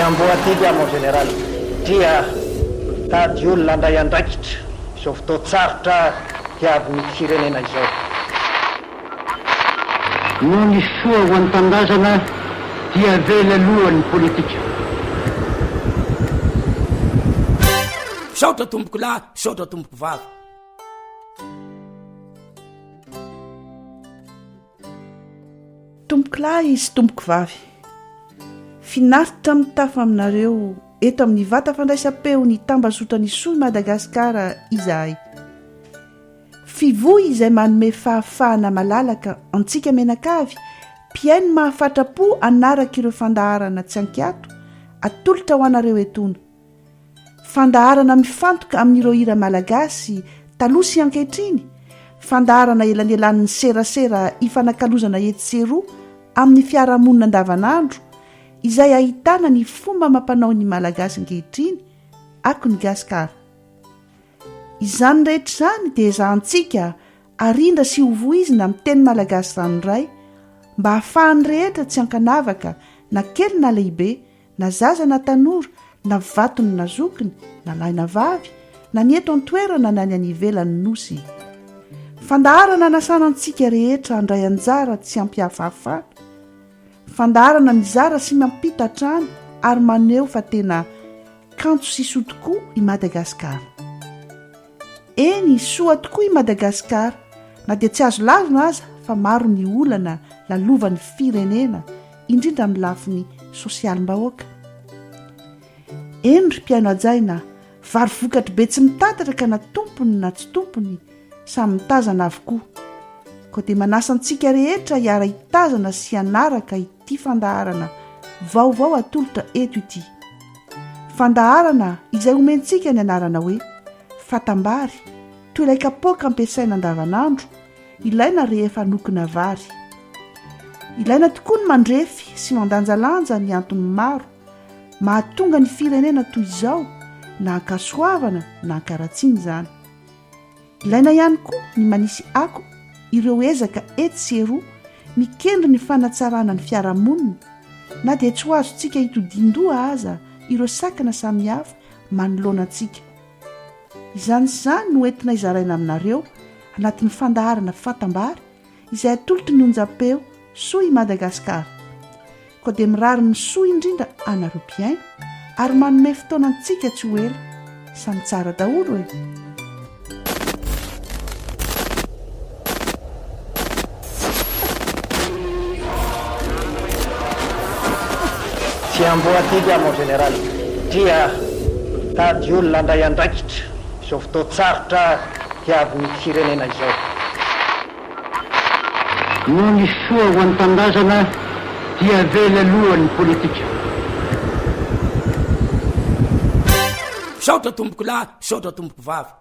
Amboatika mon général dia tady olona andray andraikitra izao fotoatsarotra hiavy ny firenena izao no ny soa ho an-tandazana dia vela alohan'ny politika. Saotra tomboko lahy, saotra tomboko vavy. Tomboko lahy izy tomboko vavy. Finaritra mitafa aminareo eto amin'ny vata fandraisam-peo ny tambazotra ny soa Madagasikara izahay. Fivoy izay manome fahafahana malalaka antsika menakavy, mpiaino mahafatrapo anaraka ireo fandaharana tsy ankiato atolotra ho anareo etona. Fandaharana mifantoka amin'ireo hira malagasy taloha sy ankehitriny, fandaharana elanelan'ny serasera ifanakalozana etseroa amin'ny fiarahamonina andavanandro, izay ahitana ny fomba mampanao ny malagasy ankehitriny ako ny gasikara. Izany rehetra izany dia zahantsika arindra sy hovoizina amin'ny teny malagasy ranoray, mba hahafahany rehetra tsy ankanavaka na kely na lehibe, na zaza na tanora, na vatony na zokiny, na lahy na vavy, na ny eto an-toerana na ny any ivelany nosy. Fandaharana nasanantsika rehetra andray anjara tsy ampiafafana. Fandaharana mizara sy mampita trano ary maneho fa tena kanto sy soa tokoa i Madagasikara. Eny soa tokoa i Madagasikara, na dia tsy azo lavina aza fa maro ny olana lalovan'ny firenena, indrindra amin'ny lafiny sosialim-bahoaka. Eny ry mpiaino ajaina, vary vokatry be tsy mitatatra ka na tompony na tsy tompony samy mitazana avokoa. Koa dia manasa antsika rehetra hiara hitazana sy hanaraka ity fandaharana vaovao atolotra eto ity. Fandaharana izay omentsika ny anarana hoe fatambary, toy ilay kapoaka ampiasaina andavanandro, ilaina rehefa nokona vary. Ilaina tokoa ny mandrefy sy mandanjalanja ny antony maro mahatonga ny firenena toy izao na ankasoavana na ankaratsiana izany. Ilaina ihany koa ny manisy ako ireo ezaka etseroa mikendry ny fanatsarana ny fiarahamonina, na dia tsy ho azontsika hitodindoha aza ireo sakana samihafa manoloana antsika. Izany izany no entina izaraina aminareo anatin'ny fandaharana fatambary izay atolotry ny onjam-peo soa i Madagasikara. Koa dia mirary ny soa indrindra anareo mpiaino ary manome fotoana antsika tsy ho ela, samy tsara daholo e. tsy amboatika mon général dia tady olona andray andraikitra izao fotoatsarotra hiavy ny firenena izao. No ny soa ho an-tandazana dia vela alohan'ny politika. Saotra tomboko lahy, saotra tomboko vavy.